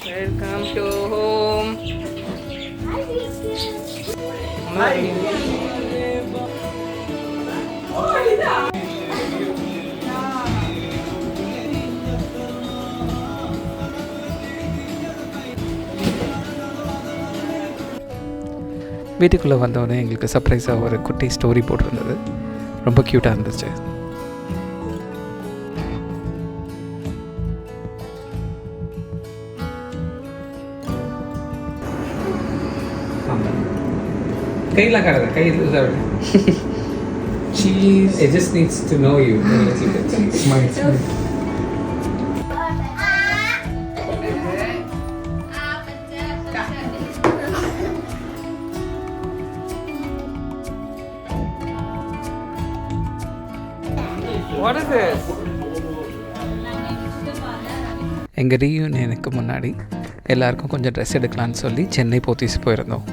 Welcome to home. வீட்டுக்குள்ளே வந்தோடனே எங்களுக்கு சர்ப்ரைஸாக ஒரு குட்டி ஸ்டோரி போட்டிருந்தது. ரொம்ப க்யூட்டாக இருந்துச்சு. கையில் காடுது கை cheese. It just needs to know you. Smile. What is this? எங்கள் ரீயூனியனுக்கு முன்னாடி எல்லாருக்கும் கொஞ்சம் ட்ரெஸ் எடுக்கலான்னு சொல்லி சென்னை போத்தீஸ் போயிருந்தோம்.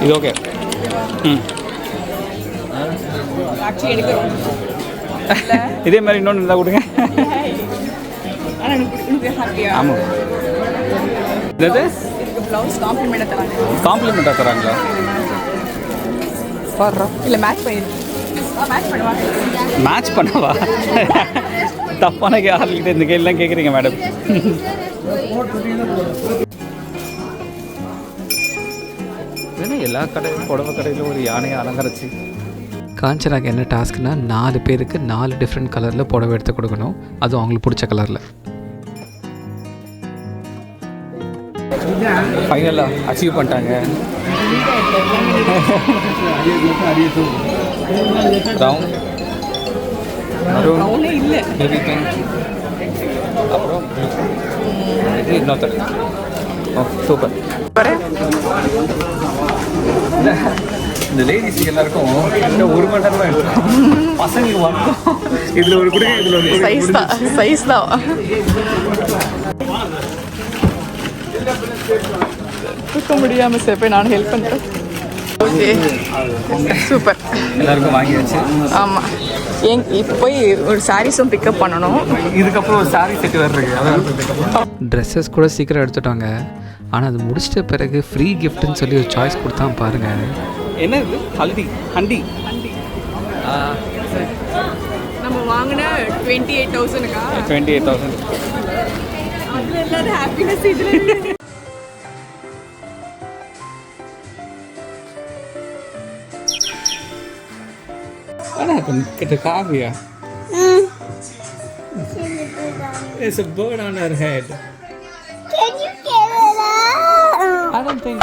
இது ஓகே. இதே மாதிரி இன்னொன்று இருந்தால் கொடுங்க. ஆமாம். இது காம்ப்ளிமெண்ட்டாக தராங்களா? இல்லை மேட்ச் மேட்ச் பண்ணவா? தப்பான ஆளுகிட்ட இந்த கேள்விலாம் கேட்குறீங்க மேடம். எல்லா கடையும் புடவை கடையிலும் ஒரு யானையை அலங்கரிச்சு. காஞ்சனாக்கு என்ன டாஸ்க்னால் 4 பேருக்கு 4 டிஃப்ரெண்ட் கலரில் புடவை எடுத்து கொடுக்கணும். அதுவும் அவங்களுக்கு பிடிச்ச கலரில். ஃபைனலாக அச்சீவ் பண்ணிட்டாங்க. அப்புறம் இது இன்னொருத்தர். ஓ சூப்பர். இந்த லேடிஸ் எல்லாருக்கும் ஒரு மணி நேரமாக இருக்கும். பசங்களுக்கு மட்டும் இதில் ஒரு குடுங்க, இதில் ஒரு சைஸ் தான் தூக்க முடியாமல் சார் போய் நான் ஹெல்ப் பண்ணுறேன். Okay super. எல்லாருக்கும் வாங்கியாச்சு. ஆமாம். இப்போ போய் ஒரு சாரீஸும் பிக்கப் பண்ணணும். இதுக்கப்புறம் ஒரு சாரீ செட்டு வர்றதுக்கு அதான். ட்ரெஸ்ஸஸ் கூட சீக்கிரம் எடுத்துட்டாங்க. ஆனால் அது முடிச்சிட்ட பிறகு ஃப்ரீ கிஃப்ட்டுன்னு சொல்லி ஒரு சாய்ஸ் கொடுத்தா பாருங்கள். என்ன இது? ஹண்டி நம்ம வாங்கின 28,000க்கா? 28,000. அது எல்லாரும் ஹாப்பினஸ் இதில். What happened to the Kavya? There's a bird on her head. Can you get it out? I don't think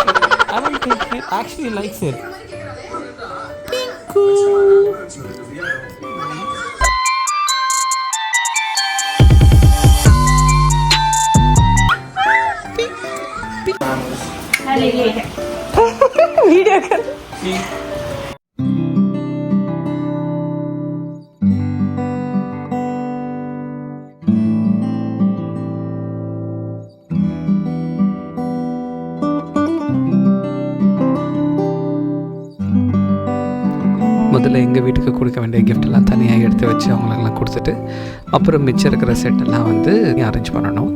it actually likes it. Pinku. Video call. முதல்ல எங்கள் வீட்டுக்கு கொடுக்க வேண்டிய கிஃப்டெல்லாம் தனியாக எடுத்து வச்சு அவங்களுக்கெல்லாம் கொடுத்துட்டு அப்புறம் மிச்சம் இருக்கிற செட்டெல்லாம் வந்து அரேஞ்ச் பண்ணணும்.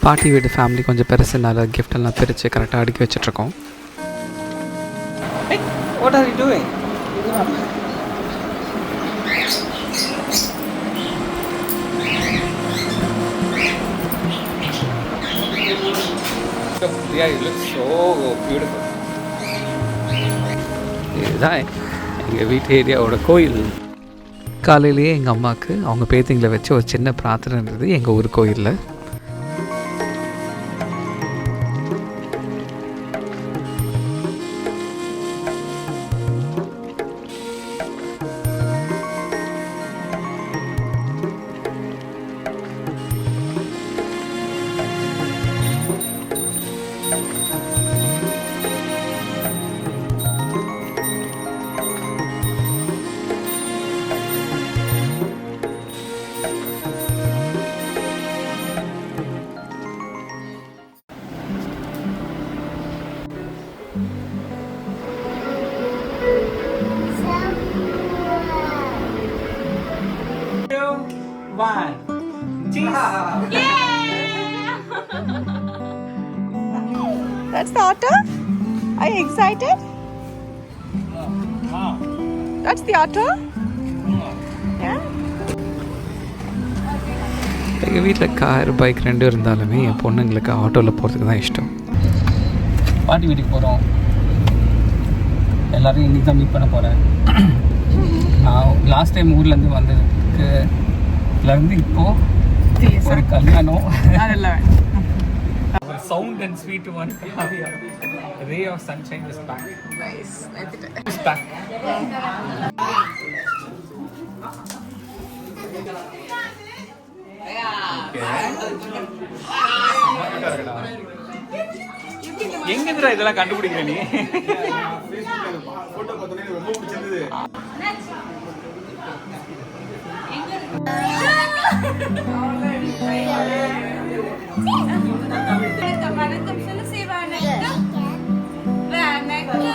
பாட்டி வீடு ஃபேமிலி கொஞ்சம் பெருசுனால கிஃப்டெல்லாம் பிரித்து கரெக்டாக அடுக்கி வச்சிட்ருக்கோம். What are you doing? Yeah, you look so beautiful. இதுதான் எங்கள் வீட்டு ஏரியாவோட கோயில். காலையிலேயே எங்கள் அம்மாவுக்கு அவங்க பேத்திங்களை வச்சு ஒரு சின்ன பிரார்த்தனை இருந்தது எங்கள் ஊர் கோயிலில். 1 cheese. That's the otter? Are you excited? Wow. That's the otter? Yeah? எங்கள் வீட்டில் கார் பைக் ரெண்டும் இருந்தாலுமே என் பொண்ணுங்களுக்கு ஆட்டோவில் போகிறதுக்கு தான் இஷ்டம். பாட்டி வீட்டுக்கு போகிறோம். எல்லோரும் இன்றைக்கி தான் மீட் பண்ண போகிறேன். நான் லாஸ்ட் டைம் ஊர்லேருந்து வந்ததுக்கு இருந்து இப்போது ஒரு கல்யாணம். அதெல்லாம் sound and sweet one ray of sunshine is back. nice. Is back. எங்கேருந்துடா இதெல்லாம் கண்டுபிடிக்கிற நீ? வணக்கம் சொல்லு சிவானக்கம். வணக்கம்.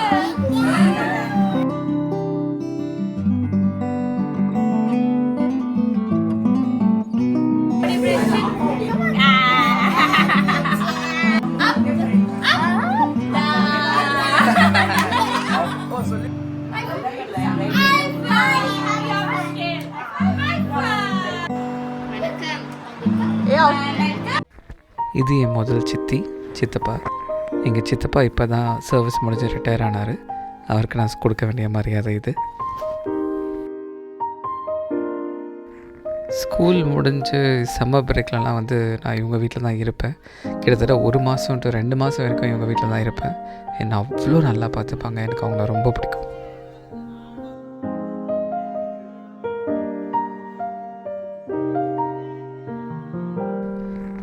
இது என் முதல் சித்தி, சித்தப்பா. எங்கள் சித்தப்பா இப்போ தான் சர்வீஸ் முடிஞ்சு ரிட்டையர் ஆனார். அவருக்கு நான் கொடுக்க வேண்டிய மரியாதை இது. ஸ்கூல் முடிஞ்சு சம்மர் பிரேக்லலாம் வந்து நான் இவங்க வீட்டில் தான் இருப்பேன். கிட்டத்தட்ட 1 மாதம் டு 2 மாதம் வரைக்கும் இவங்க வீட்டில் தான் இருப்பேன். என்னை அவ்வளோ நல்லா பார்த்துப்பாங்க. எனக்கு அவங்கள ரொம்ப பிடிக்கும்.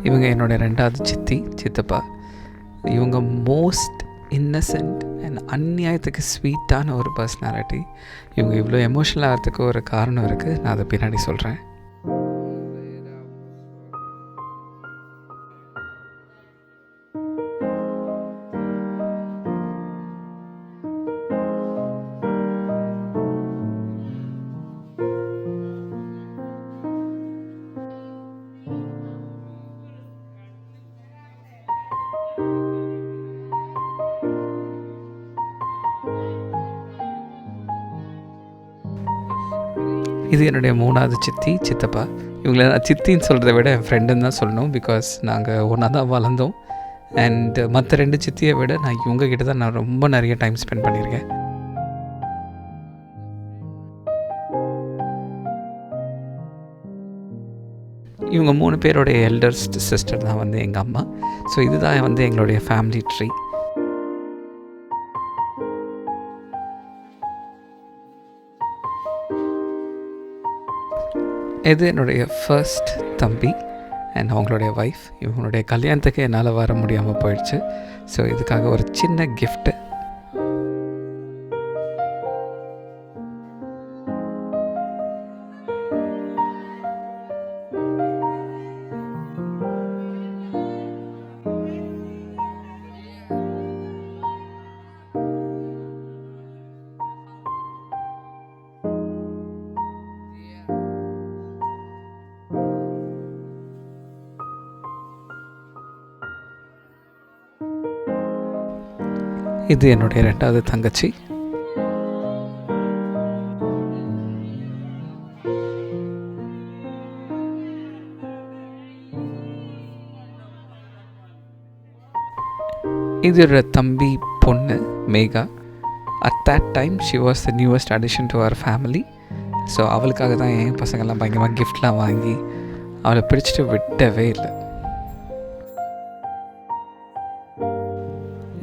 இவங்க என்னோடய 2வது சித்தி, சித்தப்பா. இவங்க மோஸ்ட் இன்னசென்ட் அண்ட் அந்நியாயத்துக்கு ஸ்வீட்டான ஒரு பர்சனாலிட்டி. இவங்க இவ்வளோ எமோஷ்னல் ஆகிறதுக்கு ஒரு காரணம் இருக்குது. நான் அதை பின்னாடி சொல்கிறேன். இது என்னுடைய 3வது சித்தி, சித்தப்பா. இவங்களை நான் சித்தின்னு சொல்கிறத விட என் ஃப்ரெண்டுன்னு தான் சொல்லணும். பிகாஸ் நாங்கள் ஒன்றா தான் வளர்ந்தோம். அண்ட் மற்ற 2 சித்தியை விட நான் இவங்ககிட்ட தான் நான் ரொம்ப நிறைய டைம் ஸ்பெண்ட் பண்ணியிருக்கேன். இவங்க 3 பேருடைய எல்டர்ஸ்ட் சிஸ்டர் தான் வந்து எங்கள் அம்மா. ஸோ இதுதான் வந்து எங்களுடைய ஃபேமிலி ட்ரீ. இது என்னுடைய ஃபர்ஸ்ட் தம்பி அண்ட் அவங்களுடைய ஒய்ஃப். இவங்களுடைய கல்யாணத்துக்கு என்னால் வர முடியாமல் போயிடுச்சு. ஸோ இதுக்காக ஒரு சின்ன கிஃப்ட்டு. இது என்னுடைய 2வது தங்கச்சி. இது ஒரு தம்பி பொண்ணு Megha. At that time she was the newest addition to our family. So அவளுக்காக தான் என் பசங்கள்லாம் பயங்கரமாக கிஃப்ட்லாம் வாங்கி அவளை பிடிச்சிட்டு விட்டவே இல்லை.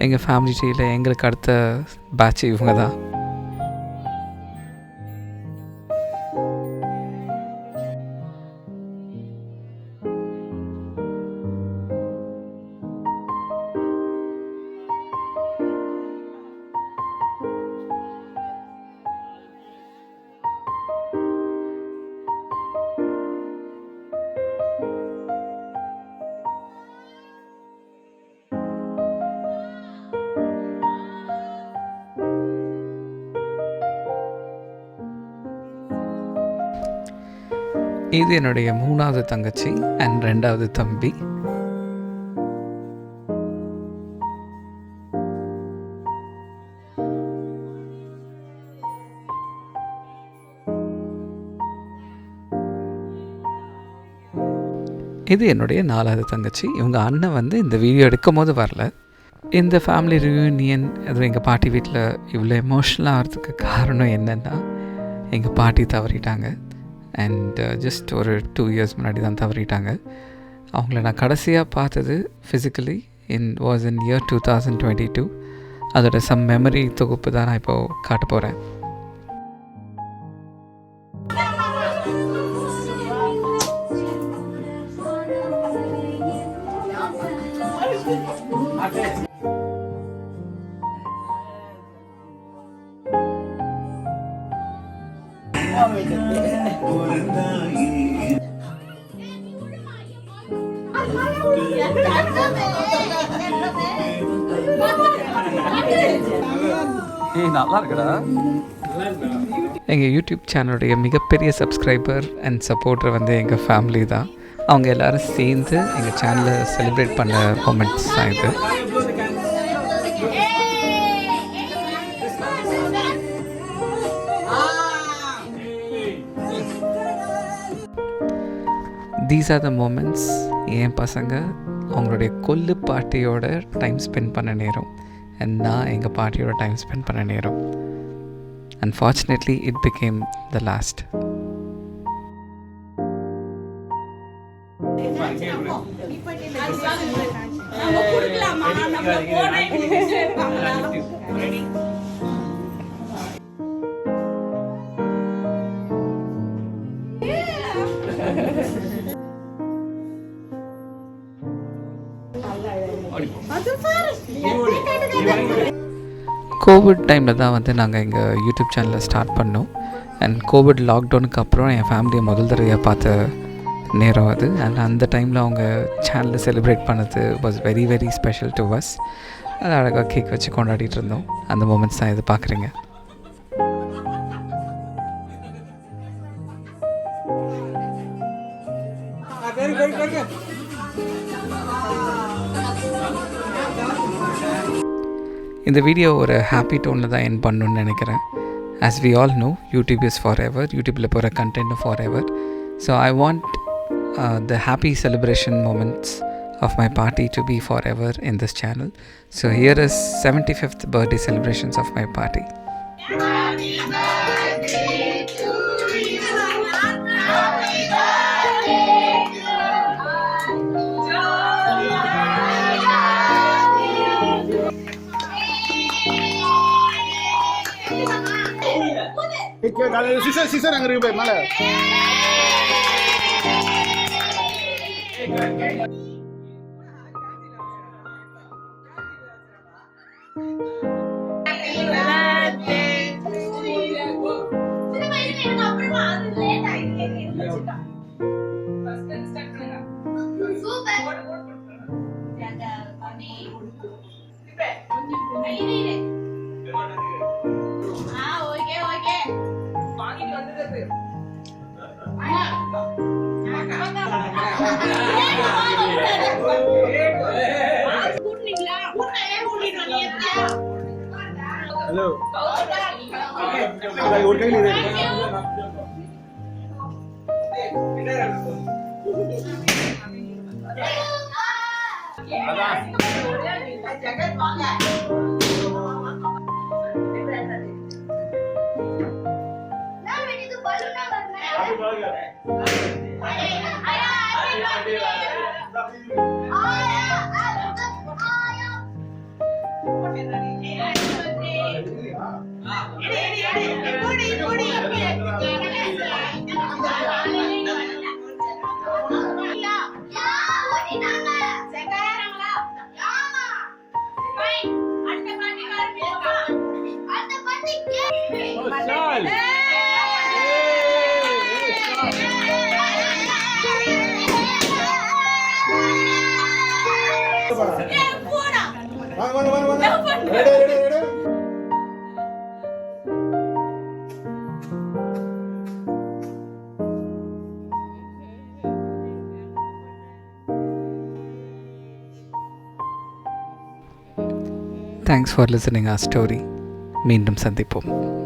எங்கள் ஃபேமிலி ட்ரீயில் எங்களுக்கு அடுத்த பேட்ச் இவங்க தான். இது என்னுடைய 3வது தங்கச்சி அண்ட் 2வது தம்பி. இது என்னுடைய 4வது தங்கச்சி. இவங்க அண்ணன் வந்து இந்த வீடியோ எடுக்கும் போது வரல. இந்த ஃபேமிலி ரியூனியன் அதுவும் எங்கள் பாட்டி வீட்டில் இவ்வளோ எமோஷ்னலாக ஆகிறதுக்கு காரணம் என்னென்னா, எங்கள் பாட்டி தவறிட்டாங்க. அண்ட் ஜஸ்ட் ஒரு 2 இயர்ஸ் முன்னாடி தான் தவறிட்டாங்க. அவங்கள நான் கடைசியாக பார்த்தது ஃபிசிக்கலி வாஸ் இன் இயர் 2022. அதோட சம் மெமரி தொகுப்பு தான் நான் இப்போது காட்ட போகிறேன். நல்லா இருக்குடா. எங்கள் யூடியூப் சேனலுடைய மிகப்பெரிய சப்ஸ்கிரைபர் அண்ட் சப்போர்ட்டர் வந்து எங்கள் ஃபேமிலி தான். அவங்க எல்லோரும் சேர்ந்து எங்கள் சேனலை செலிப்ரேட் பண்ண மொமெண்ட்ஸ் தான் இது. These are the moments. என் பசங்க அவங்களுடைய கொல்லு பாட்டியோட டைம் ஸ்பெண்ட் பண்ண நேரம் அண்ட் நான் எங்கள் பாட்டியோட டைம் ஸ்பெண்ட் பண்ண நேரம். Unfortunately, it became the last. Covid டைமில் தான் வந்து நாங்கள் எங்கள் யூடியூப் சேனலை ஸ்டார்ட் பண்ணோம். அண்ட் கோவிட் லாக்டவுனுக்கு அப்புறம் என் ஃபேமிலியை முதல் தடவையாக பார்த்த நேரம் அது. அண்ட் அந்த டைமில் அவங்க சேனலை செலிப்ரேட் பண்ணது was very very special to us. அது அழகாக கேக் வச்சு கொண்டாடிட்டு இருந்தோம். அந்த மூமெண்ட்ஸ் தான் இது பார்க்குறீங்க. இந்த வீடியோ ஒரு ஹாப்பி டோனில் தான் என் பண்ணணுன்னு நினைக்கிறேன். As we all know, YouTube is forever. யூடியூப்பில் போகிற content forever. So I want the happy celebration moments of my party to be forever in this channel. So here is 75th birthday celebrations of my party. Happy birthday to you. Happy birthday to you. Sister அங்க இருக்கு மேல. Hello. ஒரு கையில இரு. ஜெகத் வாங்க. நான் இது பலூனா வரணும். அது வாங்க. Thanks for listening our story. மீண்டும் சந்திப்போம்.